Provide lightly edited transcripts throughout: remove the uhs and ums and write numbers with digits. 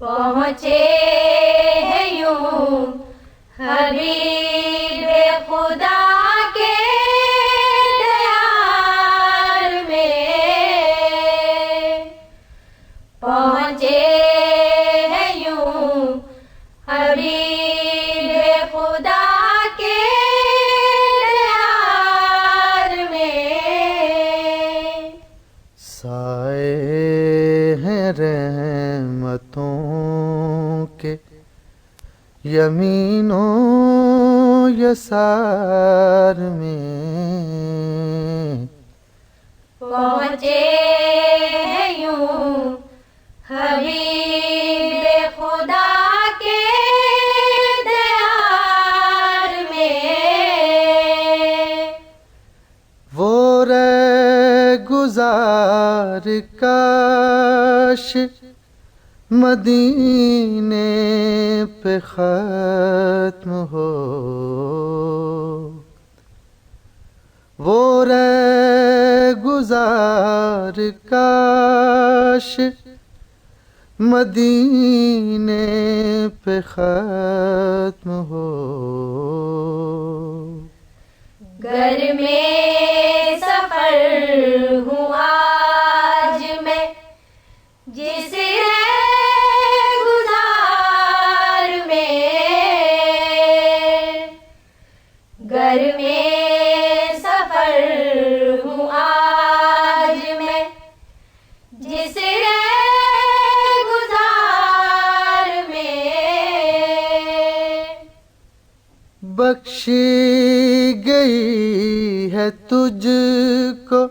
پہنچے ہیں یوں حبیب خدا کے دیار میں، پہنچے ہیں یوں حبیب خدا کے دیار میں، سائے ہیں رحمتوں کے یمین و یسار میں، پہنچے ہیں یوں حبیب خدا کے دیار میں، وہ رہ گزار کاش مدینے پہ ختم ہو، وہ رہ گزار کاش مدینے پہ ختم ہو، گھر میں سفر ہوں آج میں جس گزار میں، گھر میں سفر ہوں آج میں جس گزار میں، بخشی گئی ہے تجھ کو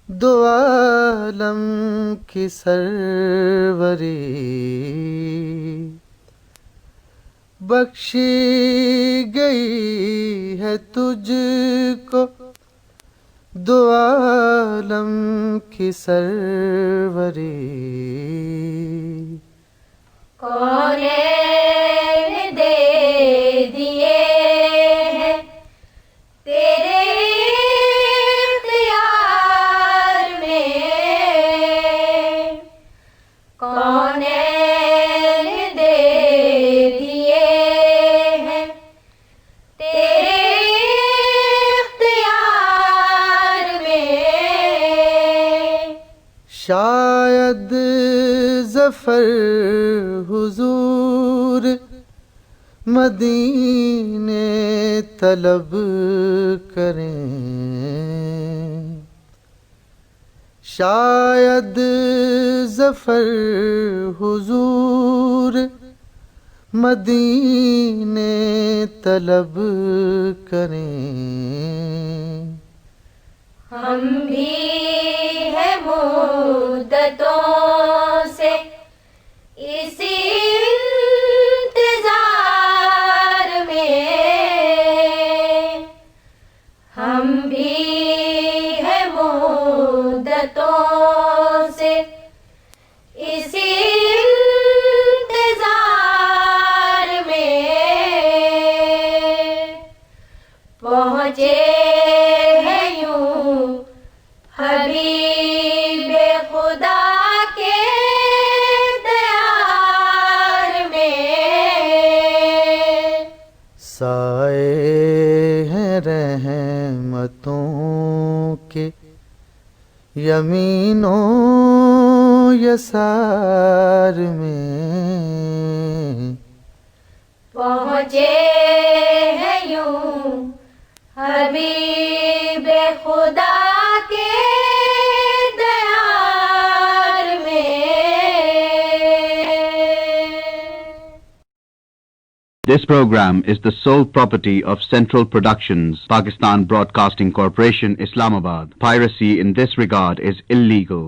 دو عالم کی سروری، بخشی گئی ہے تجھ کو دو عالم کی سروری، کونین دے دیے ہیں تیرے اختیار میں، کونین دے دیے ہیں تیرے اختیار میں، شاید ظفر حضور مدینے طلب کریں، شاید ظفر حضور مدینے طلب کریں، ہم بھی ہے مدتوں سے اسی انتظار میں، ہم بھی ہے مدتوں سے اسی انتظار میں، پہنچے ہیں یوں حبیب خدا کے دیار میں، سائے ہیں رحمتوں کے یمین و یسار میں، پہنچے ہیں یوں حبیب خدا کے دیار میں۔ This program is the sole property of Central Productions, Pakistan Broadcasting Corporation, Islamabad. Piracy in this regard is illegal.